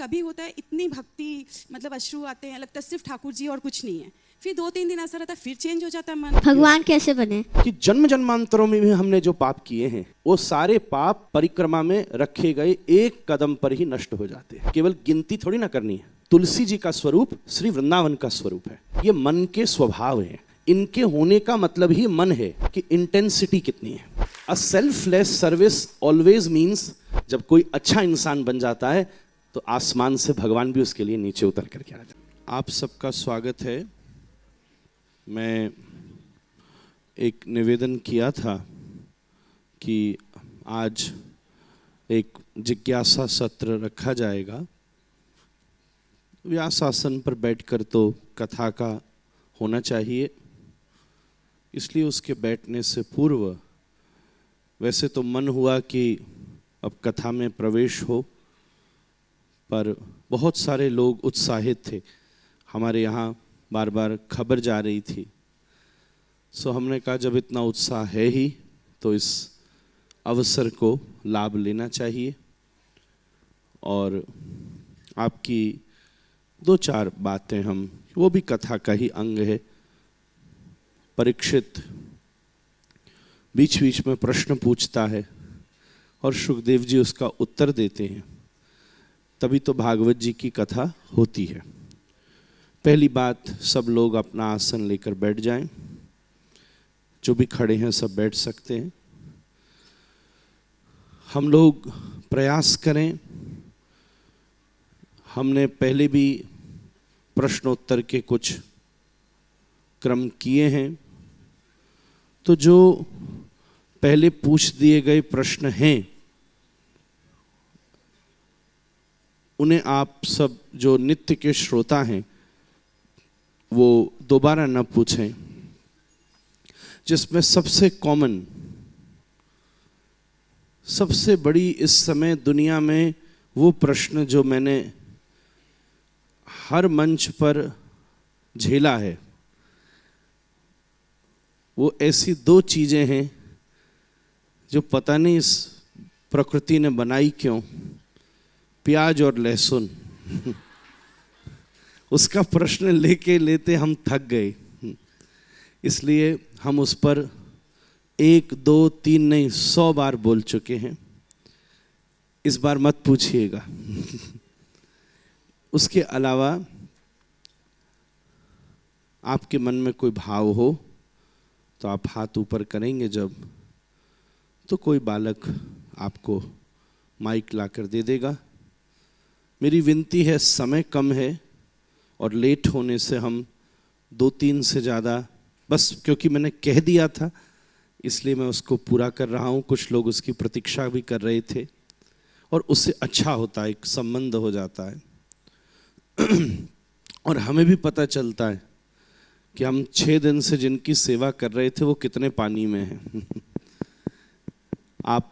कभी होता है इतनी भक्ति, मतलब अश्रु आते हैं, लगता है सिर्फ ठाकुर जी और कुछ नहीं है। फिर 2-3 दिन ऐसा रहता है, फिर चेंज हो जाता है मन। भगवान कैसे बने? कि जन्म जन्मांतरों में भी हमने जो पाप किए हैं वो सारे पाप परिक्रमा में रखे गए एक कदम पर ही नष्ट हो जाते हैं। केवल गिनती थोड़ी ना करनी है। तुलसी जी का स्वरूप श्री वृंदावन का स्वरूप है। ये मन के स्वभाव है, इनके होने का मतलब ही मन है कि इंटेंसिटी कितनी है। अ सेल्फलेस सर्विस ऑलवेज मीन्स, जब कोई अच्छा इंसान बन जाता है तो आसमान से भगवान भी उसके लिए नीचे उतर करके आ जाता है। आप सबका स्वागत है। मैं एक निवेदन किया था कि आज एक जिज्ञासा सत्र रखा जाएगा। व्यासासन पर बैठकर तो कथा का होना चाहिए, इसलिए उसके बैठने से पूर्व वैसे तो मन हुआ कि अब कथा में प्रवेश हो, पर बहुत सारे लोग उत्साहित थे। हमारे यहाँ बार बार खबर जा रही थी, सो हमने कहा जब इतना उत्साह है ही तो इस अवसर को लाभ लेना चाहिए। और आपकी 2-4 बातें, हम वो भी कथा का ही अंग है। परीक्षित बीच बीच में प्रश्न पूछता है और सुखदेव जी उसका उत्तर देते हैं, तभी तो भागवत जी की कथा होती है। पहली बात, सब लोग अपना आसन लेकर बैठ जाएं। जो भी खड़े हैं सब बैठ सकते हैं। हम लोग प्रयास करें, हमने पहले भी प्रश्नोत्तर के कुछ क्रम किए हैं, तो जो पहले पूछ दिए गए प्रश्न हैं उन्हें आप सब जो नित्य के श्रोता हैं वो दोबारा न पूछें। जिसमें सबसे कॉमन, सबसे बड़ी इस समय दुनिया में वो प्रश्न जो मैंने हर मंच पर झेला है, वो ऐसी 2 चीजें हैं जो पता नहीं इस प्रकृति ने बनाई क्यों, प्याज और लहसुन। उसका प्रश्न लेके लेते हम थक गए, इसलिए हम उस पर 1, 2, 3 नहीं 100 बार बोल चुके हैं। इस बार मत पूछिएगा। उसके अलावा आपके मन में कोई भाव हो तो आप हाथ ऊपर करेंगे जब, तो कोई बालक आपको माइक लाकर दे देगा। मेरी विनती है, समय कम है और लेट होने से हम 2-3 से ज़्यादा, बस क्योंकि मैंने कह दिया था इसलिए मैं उसको पूरा कर रहा हूँ। कुछ लोग उसकी प्रतीक्षा भी कर रहे थे और उससे अच्छा होता है, एक संबंध हो जाता है। और हमें भी पता चलता है कि हम 6 दिन से जिनकी सेवा कर रहे थे वो कितने पानी में हैं। आप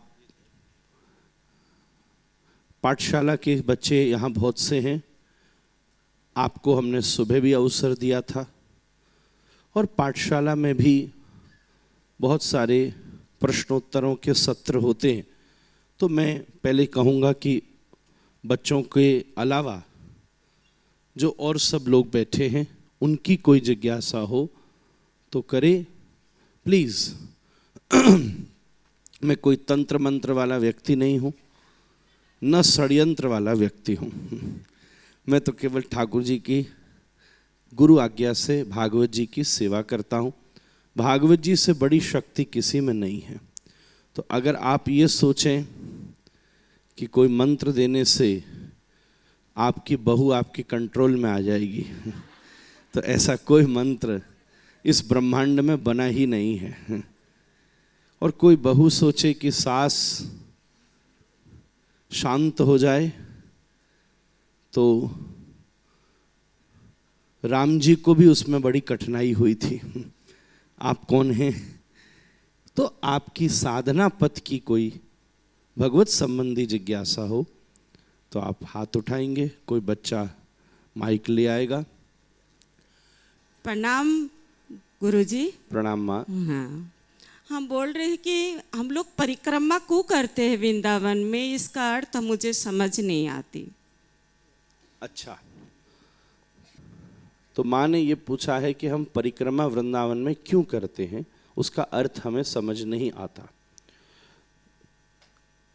पाठशाला के बच्चे यहाँ बहुत से हैं, आपको हमने सुबह भी अवसर दिया था और पाठशाला में भी बहुत सारे प्रश्नोत्तरों के सत्र होते हैं। तो मैं पहले कहूँगा कि बच्चों के अलावा जो और सब लोग बैठे हैं उनकी कोई जिज्ञासा हो तो करें प्लीज़। मैं कोई तंत्र मंत्र वाला व्यक्ति नहीं हूँ, न षड्यंत्र वाला व्यक्ति हूँ। मैं तो केवल ठाकुर जी की गुरु आज्ञा से भागवत जी की सेवा करता हूँ। भागवत जी से बड़ी शक्ति किसी में नहीं है। तो अगर आप ये सोचें कि कोई मंत्र देने से आपकी बहू आपकी कंट्रोल में आ जाएगी, तो ऐसा कोई मंत्र इस ब्रह्मांड में बना ही नहीं है। और कोई बहू सोचे कि सास शांत हो जाए, तो राम जी को भी उसमें बड़ी कठिनाई हुई थी। आप कौन हैं? तो आपकी साधना पथ की कोई भगवत संबंधी जिज्ञासा हो तो आप हाथ उठाएंगे, कोई बच्चा माइक ले आएगा। प्रणाम गुरुजी। प्रणाम माँ। हाँ, हम बोल रहे हैं कि हम लोग परिक्रमा क्यों करते हैं वृंदावन में, इसका अर्थ मुझे समझ नहीं आती। अच्छा, तो माँ ने ये पूछा है कि हम परिक्रमा वृंदावन में क्यों करते हैं, उसका अर्थ हमें समझ नहीं आता।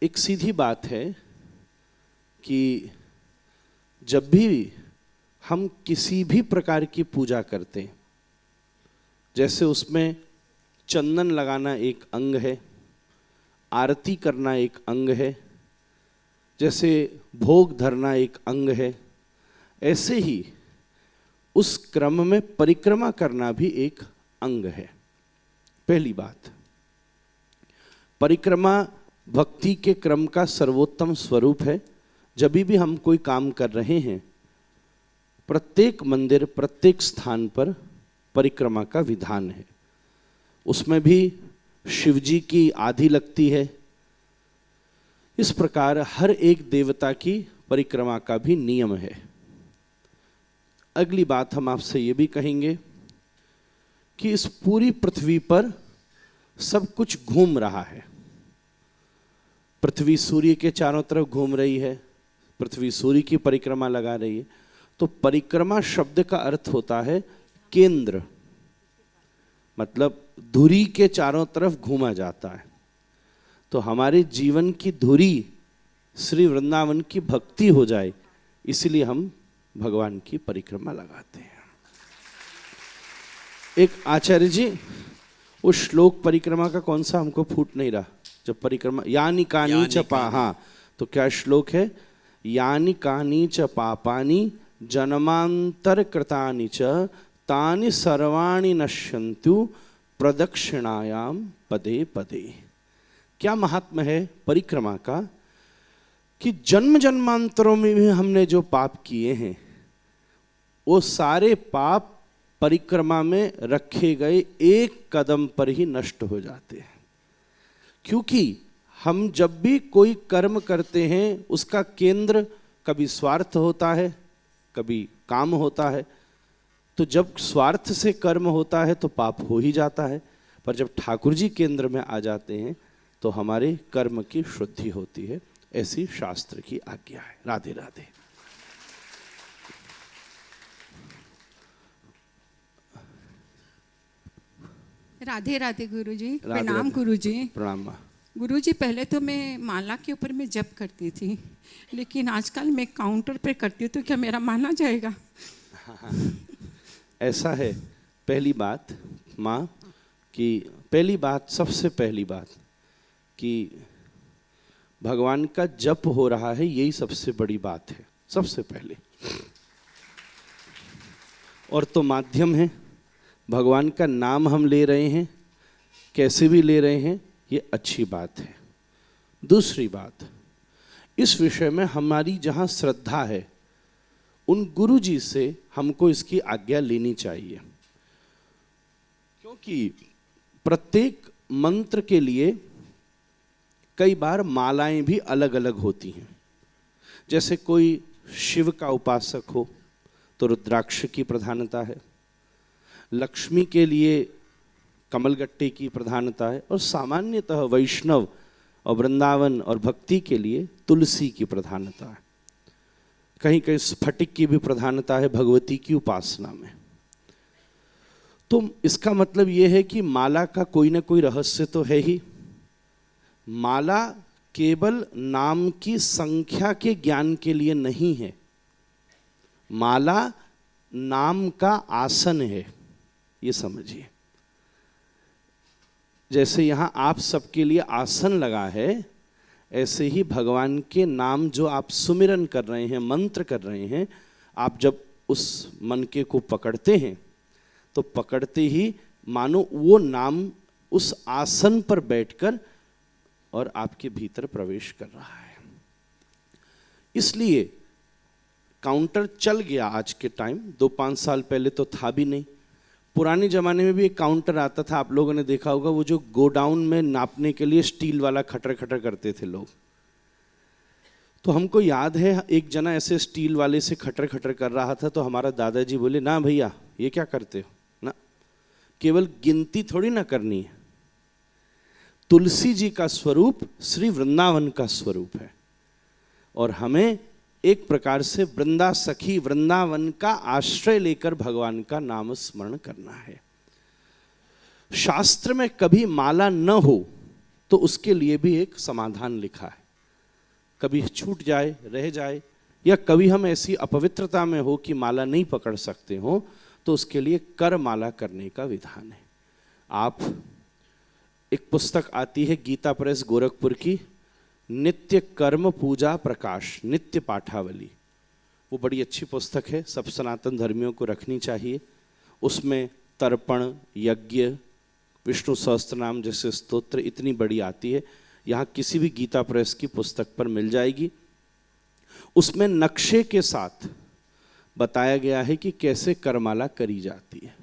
एक सीधी बात है कि जब भी हम किसी भी प्रकार की पूजा करते हैं, जैसे उसमें चंदन लगाना एक अंग है, आरती करना एक अंग है, जैसे भोग धरना एक अंग है, ऐसे ही उस क्रम में परिक्रमा करना भी एक अंग है। पहली बात, परिक्रमा भक्ति के क्रम का सर्वोत्तम स्वरूप है। जब भी हम कोई काम कर रहे हैं, प्रत्येक मंदिर, प्रत्येक स्थान पर परिक्रमा का विधान है। उसमें भी शिव जी की आधी लगती है। इस प्रकार हर एक देवता की परिक्रमा का भी नियम है। अगली बात हम आपसे ये भी कहेंगे कि इस पूरी पृथ्वी पर सब कुछ घूम रहा है। पृथ्वी सूर्य के चारों तरफ घूम रही है, पृथ्वी सूर्य की परिक्रमा लगा रही है। तो परिक्रमा शब्द का अर्थ होता है केंद्र, मतलब धुरी के चारों तरफ घूमा जाता है। तो हमारे जीवन की धुरी श्री वृंदावन की भक्ति हो जाए, इसलिए हम भगवान की परिक्रमा लगाते हैं। एक आचार्य जी, उस श्लोक परिक्रमा का कौन सा हमको फूट नहीं रहा, जब परिक्रमा यानी कानी च पा, हाँ, तो क्या श्लोक है? यानी कानी च पापानि जन्मांतर कृतानि च तानि सर्वाणि नश्यन्तु प्रदक्षिणायाम पदे पदे। क्या महात्मा है परिक्रमा का कि जन्म जन्मांतरों में भी हमने जो पाप किए हैं, वो सारे पाप परिक्रमा में रखे गए एक कदम पर ही नष्ट हो जाते हैं। क्योंकि हम जब भी कोई कर्म करते हैं, उसका केंद्र कभी स्वार्थ होता है, कभी काम होता है। तो जब स्वार्थ से कर्म होता है तो पाप हो ही जाता है, पर जब ठाकुर जी केंद्र में आ जाते हैं तो हमारे कर्म की शुद्धि होती है। ऐसी शास्त्र की आज्ञा है। राधे राधे। राधे राधे गुरुजी। राधे प्रणाम राधे। गुरुजी। प्रणाम माँ। गुरुजी, पहले तो मैं माला के ऊपर में जप करती थी, लेकिन आजकल मैं काउंटर पे करती हूँ, तो क्या मेरा माना जाएगा? ऐसा है। पहली बात माँ कि पहली बात, सबसे पहली बात कि भगवान का जप हो रहा है, यही सबसे बड़ी बात है, सबसे पहले। और तो माध्यम है, भगवान का नाम हम ले रहे हैं, कैसे भी ले रहे हैं, ये अच्छी बात है। दूसरी बात, इस विषय में हमारी जहाँ श्रद्धा है, उन गुरु जी से हमको इसकी आज्ञा लेनी चाहिए। क्योंकि प्रत्येक मंत्र के लिए कई बार मालाएं भी अलग अलग होती हैं। जैसे कोई शिव का उपासक हो तो रुद्राक्ष की प्रधानता है, लक्ष्मी के लिए कमलगट्टे की प्रधानता है, और सामान्यतः वैष्णव और वृंदावन और भक्ति के लिए तुलसी की प्रधानता है। कहीं कहीं स्फटिक की भी प्रधानता है भगवती की उपासना में। तो इसका मतलब यह है कि माला का कोई ना कोई रहस्य तो है ही। माला केवल नाम की संख्या के ज्ञान के लिए नहीं है, माला नाम का आसन है, ये समझिए। जैसे यहाँ आप सबके लिए आसन लगा है, ऐसे ही भगवान के नाम जो आप सुमिरन कर रहे हैं, मंत्र कर रहे हैं, आप जब उस मन के को पकड़ते हैं तो पकड़ते ही मानो वो नाम उस आसन पर बैठकर और आपके भीतर प्रवेश कर रहा है। इसलिए काउंटर चल गया आज के टाइम, 2-5 साल पहले तो था भी नहीं। पुराने जमाने में भी एक काउंटर आता था, आप लोगों ने देखा होगा, वो जो गोडाउन में नापने के लिए स्टील वाला खटर खटर करते थे लोग। तो हमको याद है एक जना ऐसे स्टील वाले से खटर खटर कर रहा था, तो हमारा दादाजी बोले, ना भैया ये क्या करते हो ना, केवल गिनती थोड़ी ना करनी है। तुलसी जी का स्वरूप श्री वृंदावन का स्वरूप है, और हमें एक प्रकार से वृंदा सखी वृंदावन का आश्रय लेकर भगवान का नाम स्मरण करना है। शास्त्र में कभी माला न हो तो उसके लिए भी एक समाधान लिखा है। कभी छूट जाए, रह जाए, या कभी हम ऐसी अपवित्रता में हो कि माला नहीं पकड़ सकते हो, तो उसके लिए कर माला करने का विधान है। आप, एक पुस्तक आती है गीता प्रेस गोरखपुर की, नित्य कर्म पूजा प्रकाश नित्य पाठावली, वो बड़ी अच्छी पुस्तक है, सब सनातन धर्मियों को रखनी चाहिए। उसमें तर्पण, यज्ञ, विष्णु सहस्त्रनाम जैसे स्तोत्र इतनी बड़ी आती है, यहाँ किसी भी गीता प्रेस की पुस्तक पर मिल जाएगी। उसमें नक्शे के साथ बताया गया है कि कैसे करमाला करी जाती है।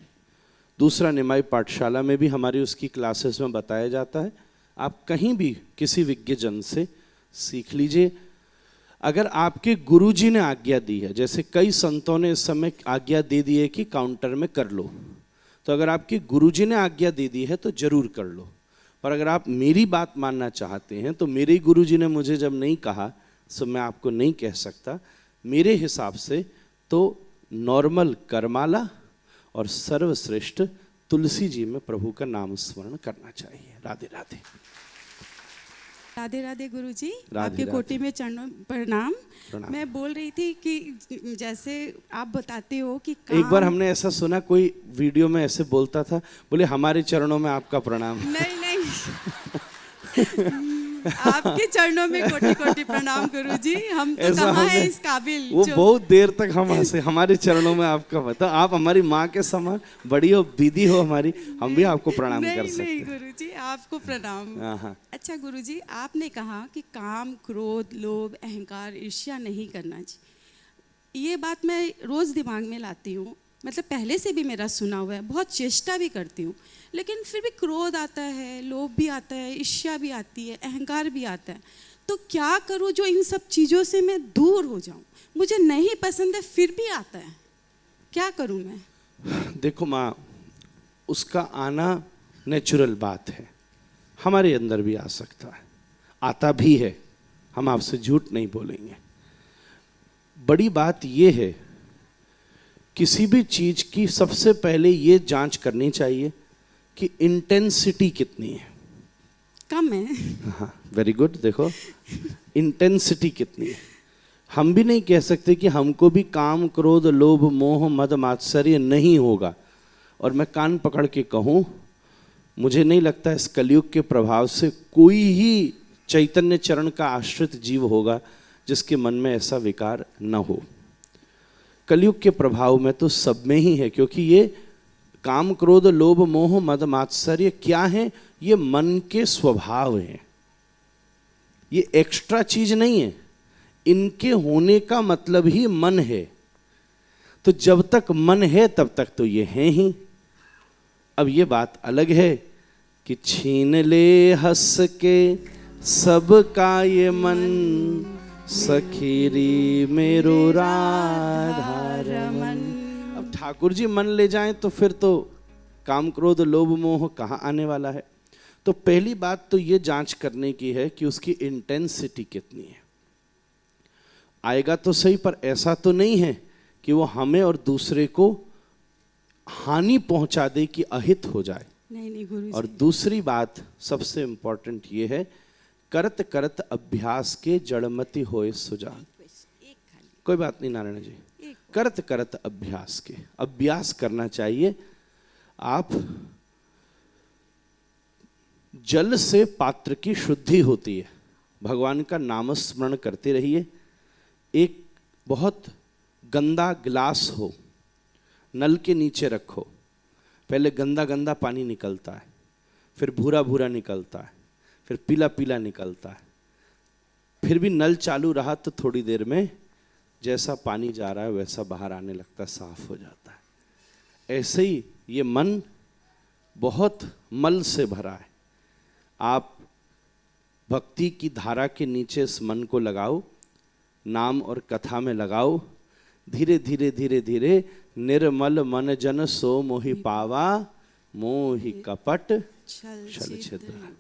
दूसरा, निमाई पाठशाला में भी हमारी उसकी क्लासेस में बताया जाता है। आप कहीं भी किसी विज्ञजन से सीख लीजिए। अगर आपके गुरुजी ने आज्ञा दी है, जैसे कई संतों ने इस समय आज्ञा दे दी है कि काउंटर में कर लो, तो अगर आपके गुरुजी ने आज्ञा दे दी है तो जरूर कर लो। पर अगर आप मेरी बात मानना चाहते हैं तो मेरे गुरुजी ने मुझे जब नहीं कहा तो मैं आपको नहीं कह सकता। मेरे हिसाब से तो नॉर्मल करमाला और सर्वश्रेष्ठ तुलसी जी में प्रभु का नाम स्मरण करना चाहिए। राधे राधे। राधे राधे गुरुजी, राधे आपके राधे। कोटि में चरणों प्रणाम। प्रणाम। मैं बोल रही थी कि जैसे आप बताते हो कि एक बार काम- हमने ऐसा सुना, कोई वीडियो में ऐसे बोलता था, बोले हमारे चरणों में आपका प्रणाम। नहीं नहीं आपके चरणों में कोटि कोटि प्रणाम गुरुजी। हम तो ऐसा कहाँ हमने- है इस काबिल वो जो- बहुत देर तक हम हंसे, हमारे चरणों में आपका बता, आप हमारी माँ के समान बड़ी हो, दीदी हो हमारी, हम भी आपको प्रणाम कर नहीं सकते नहीं हैं। गुरुजी, आपको प्रणाम। हाँ हाँ। अच्छा गुरुजी, आपने कहा कि काम, क्रोध, लोभ, अहंकार, ईर्ष्या नहीं करना चाहिए। ये बात मैं रोज दिमाग में लाती हूँ, मतलब पहले से भी मेरा सुना हुआ है, बहुत चेष्टा भी करती हूँ, लेकिन फिर भी क्रोध आता है, लोभ भी आता है, ईर्ष्या भी आती है, अहंकार भी आता है। तो क्या करूँ जो इन सब चीज़ों से मैं दूर हो जाऊँ? मुझे नहीं पसंद है फिर भी आता है, क्या करूँ मैं? देखो माँ, उसका आना नेचुरल बात है, हमारे अंदर भी आ सकता है, आता भी है, हम आपसे झूठ नहीं बोलेंगे। बड़ी बात यह है, किसी भी चीज की सबसे पहले ये जांच करनी चाहिए कि इंटेंसिटी कितनी है। कम है। हाँ, वेरी गुड। देखो इंटेंसिटी कितनी है। हम भी नहीं कह सकते कि हमको भी काम, क्रोध, लोभ, मोह, मद, मात्सर्य नहीं होगा। और मैं कान पकड़ के कहूँ, मुझे नहीं लगता इस कलयुग के प्रभाव से कोई ही चैतन्य चरण का आश्रित जीव होगा जिसके मन में ऐसा विकार न हो। कलयुग के प्रभाव में तो सब में ही है, क्योंकि ये काम, क्रोध, लोभ, मोह, मद, मात्सर्य क्या है? ये मन के स्वभाव हैं, ये एक्स्ट्रा चीज नहीं है। इनके होने का मतलब ही मन है। तो जब तक मन है तब तक तो ये हैं ही। अब ये बात अलग है कि छीन ले हंस के सबका ये मन, सखीरी मेरो राधा रमन। अब ठाकुर जी मन ले जाएं तो फिर तो काम, क्रोध, लोभ, मोह कहाँ आने वाला है? तो पहली बात तो ये जांच करने की है कि उसकी इंटेंसिटी कितनी है। आएगा तो सही, पर ऐसा तो नहीं है कि वो हमें और दूसरे को हानि पहुंचा दे, कि अहित हो जाए। नहीं नहीं गुरुजी। और दूसरी बात सबसे इंपॉर्टेंट ये है, करत करत अभ्यास के जड़मति होए सुजान। कोई बात नहीं नारायण जी, करत करत अभ्यास के, अभ्यास करना चाहिए। आप जल से पात्र की शुद्धि होती है, भगवान का नाम स्मरण करते रहिए। एक बहुत गंदा गिलास हो, नल के नीचे रखो, पहले गंदा गंदा पानी निकलता है, फिर भूरा भूरा निकलता है, फिर पीला पीला निकलता है, फिर भी नल चालू रहा तो थोड़ी देर में जैसा पानी जा रहा है वैसा बाहर आने लगता है, साफ हो जाता है। ऐसे ही ये मन बहुत मल से भरा है। आप भक्ति की धारा के नीचे इस मन को लगाओ, नाम और कथा में लगाओ, धीरे धीरे धीरे धीरे निर्मल मन जन सो मोहि पावा, मोहि कपट छल छिद्र।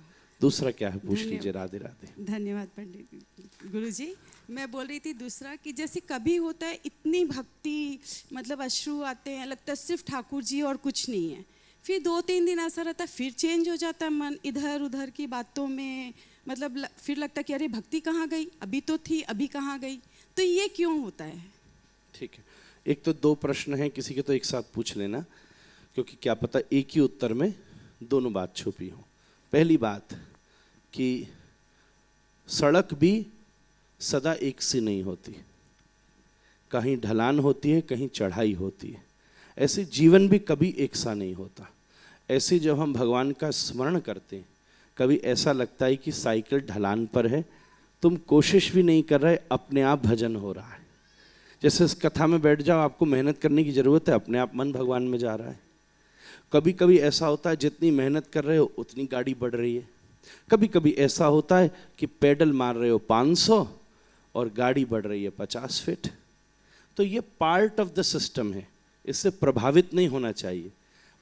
दूसरा क्या है पूछ लीजिए। राधे राधे। धन्यवाद पंडित गुरुजी। मैं बोल रही थी दूसरा कि जैसे कभी होता है इतनी भक्ति, मतलब अश्रु आते हैं, लगता है सिर्फ ठाकुर जी और कुछ नहीं है। फिर 2-3 दिन ऐसा रहता है, फिर चेंज हो जाता है मन इधर उधर की बातों में, मतलब फिर लगता है कि अरे भक्ति कहाँ गई, अभी तो थी अभी कहाँ गई। तो ये क्यों होता है? ठीक है, एक तो 2 प्रश्न हैं, किसी के तो एक साथ पूछ लेना, क्योंकि क्या पता एक ही उत्तर में दोनों बात छुपी हो। पहली बात कि सड़क भी सदा एक सी नहीं होती, कहीं ढलान होती है, कहीं चढ़ाई होती है। ऐसे जीवन भी कभी एक सा नहीं होता। ऐसे जब हम भगवान का स्मरण करते हैं, कभी ऐसा लगता है कि साइकिल ढलान पर है, तुम कोशिश भी नहीं कर रहे, अपने आप भजन हो रहा है। जैसे इस कथा में बैठ जाओ, आपको मेहनत करने की जरूरत है, अपने आप मन भगवान में जा रहा है। कभी कभी ऐसा होता है जितनी मेहनत कर रहे हो उतनी गाड़ी बढ़ रही है। कभी कभी ऐसा होता है कि पेडल मार रहे हो 500 और गाड़ी बढ़ रही है 50 फीट। तो ये पार्ट ऑफ द सिस्टम है, इससे प्रभावित नहीं होना चाहिए।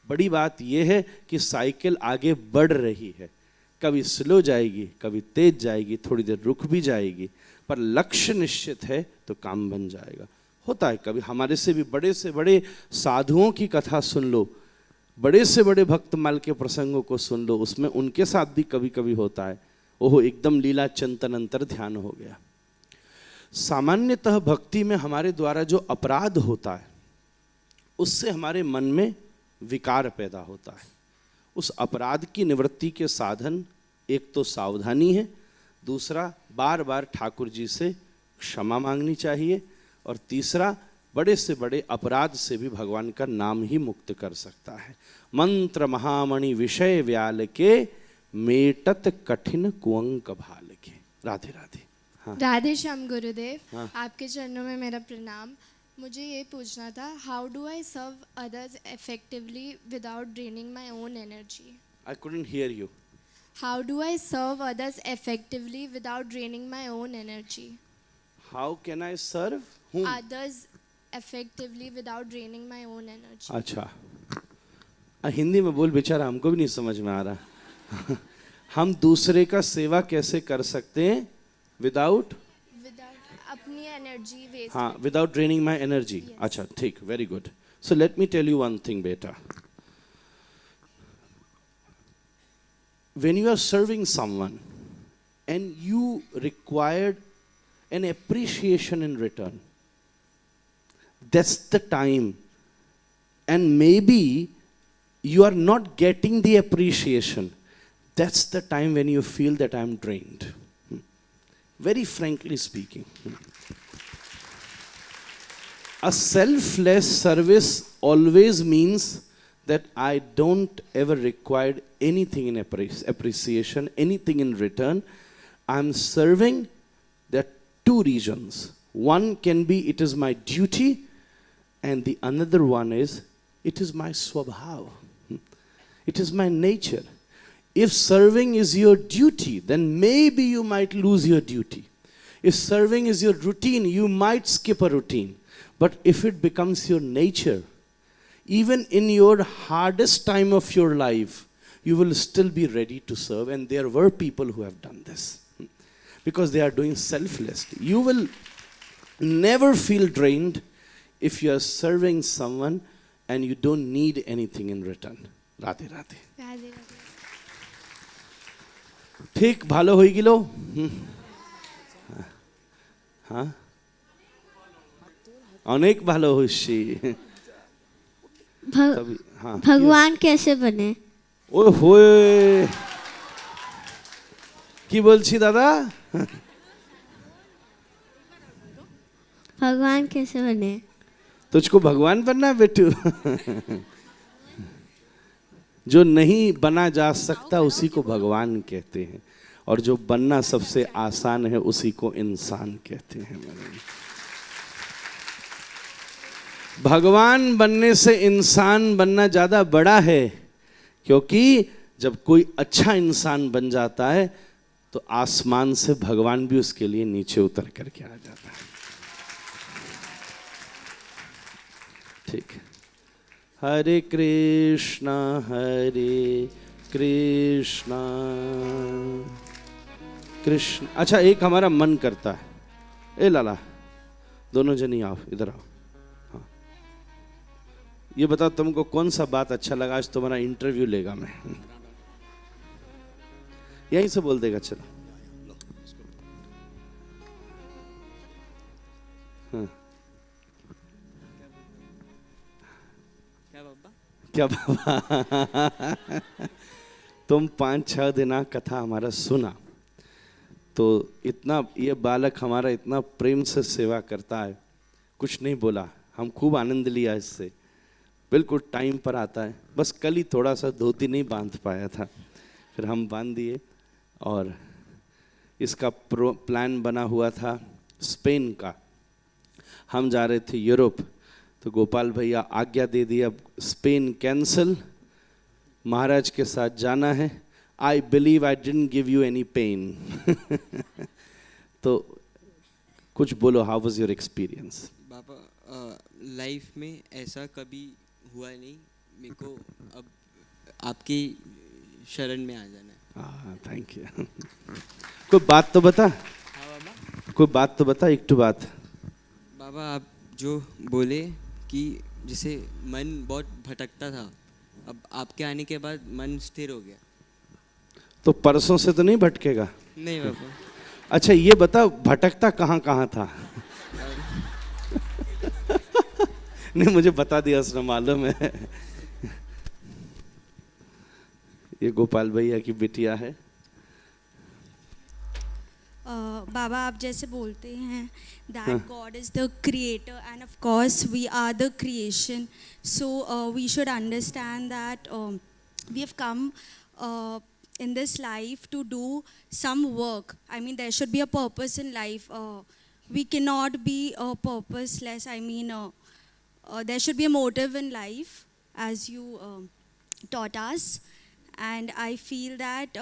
बड़ी बात यह है कि साइकिल आगे बढ़ रही है, कभी स्लो जाएगी, कभी तेज जाएगी, थोड़ी देर रुक भी जाएगी, पर लक्ष्य निश्चित है तो काम बन जाएगा। होता है कभी हमारे से बड़े साधुओं की कथा सुन लो, बड़े से बड़े भक्तमाल के प्रसंगों को सुन लो, उसमें उनके साथ भी कभी कभी होता है, ओह एकदम लीला चिंतन अंतर ध्यान हो गया। सामान्यतः भक्ति में हमारे द्वारा जो अपराध होता है उससे हमारे मन में विकार पैदा होता है। उस अपराध की निवृत्ति के साधन एक तो सावधानी है, दूसरा बार बार ठाकुर जी से क्षमा मांगनी चाहिए, और तीसरा बड़े से बड़े अपराध से भी भगवान का नाम ही मुक्त कर सकता है। मंत्र महामणि विषय व्याल के, मेटत कठिन कुअंक भाल के। राधे राधे। हाँ। राधे श्याम गुरुदेव। हाँ। आपके चरणों में मेरा प्रणाम। मुझे ये पूछना था, how do I serve others effectively without draining my own energy? I couldn't hear you. How do I serve others effectively without draining my own energy? How can I serve whom? Others effectively without draining my own energy. अच्छा, हिंदी में बोल बेचारा, हमको भी नहीं समझ में आ रहा। हम दूसरे का सेवा कैसे कर सकते हैं विदाउट अपनी एनर्जी वेस्ट। हाँ, विदाउट ड्रेनिंग माई एनर्जी। अच्छा ठीक, very good. So let me tell you one thing बेटा, when you are serving someone and you required an appreciation in return, that's the time, and maybe you are not getting the appreciation, that's the time when you feel that I am drained. Very frankly speaking, a selfless service always means that I don't ever require anything in appreciation, anything in return. I'm serving. There are 2 reasons. One can be it is my duty, and the another one is it is my swabhav. It is my nature. If serving is your duty, then maybe you might lose your duty. If serving is your routine, you might skip a routine. But if it becomes your nature, even in your hardest time of your life, you will still be ready to serve. And there were people who have done this because they are doing selflessly. You will never feel drained if you are serving someone and you don't need anything in return. Radhe Radhe. Radhe Radhe. ठीक ভালো হয়ে গেল। হ্যাঁ, অনেক ভালো হইছি। हाँ, भगवान कैसे बने? ओ होए, की बोलছি दादा? भगवान कैसे बने? तुझको भगवान बनना है बेटू? जो नहीं बना जा सकता उसी को भगवान कहते हैं, और जो बनना सबसे आसान है उसी को इंसान कहते हैं। भगवान बनने से इंसान बनना ज़्यादा बड़ा है, क्योंकि जब कोई अच्छा इंसान बन जाता है तो आसमान से भगवान भी उसके लिए नीचे उतर करके आ जाता है। ठीक है। हरे कृष्णा कृष्णा कृष्ण। अच्छा, एक हमारा मन करता है, ए लाला दोनों जनी आओ, इधर आओ। हाँ, ये बताओ तुमको कौन सा बात अच्छा लगा? आज तुम्हारा इंटरव्यू लेगा मैं। यहीं से बोल देगा, चलो। हाँ। क्या बाबा तुम 5-6 दिन कथा हमारा सुना तो इतना ये बालक हमारा इतना प्रेम से सेवा करता है, कुछ नहीं बोला, हम खूब आनंद लिया इससे, बिल्कुल टाइम पर आता है। बस कल ही थोड़ा सा धोती नहीं बांध पाया था, फिर हम बांध दिए। और इसका प्लान बना हुआ था स्पेन का, हम जा रहे थे यूरोप, तो गोपाल भैया आज्ञा दे दी, अब स्पेन कैंसिल, महाराज के साथ जाना है। I believe I didn't give you any pain. तो कुछ बोलो, हाउ वाज योर एक्सपीरियंस? बाबा लाइफ में ऐसा कभी हुआ नहीं, मेरे को अब आपकी शरण में आ जाना है। हाँ, थैंक यू। कोई बात तो बता। हाँ बाबा। कोई बात तो बता, एक तो बात। बाबा आप जो बोले कि जैसे मन बहुत भटकता था, अब आपके आने के बाद मन स्थिर हो गया। तो परसों से तो नहीं भटकेगा? नहीं बाबा। अच्छा ये बता, भटकता कहाँ कहाँ था? नहीं, मुझे बता दिया उसने, मालूम है। ये गोपाल भैया की बिटिया है। बाबा आप जैसे बोलते हैं that God is the creator and of course we are the creation, so we should understand that we have come in this life to do some work. I mean there should be a purpose in life. We cannot be purposeless. I mean there should be a motive in life as you taught us. And I feel that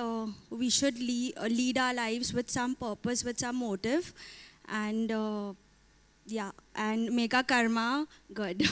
we should lead our lives with some purpose, with some motive, and yeah, and make our karma good.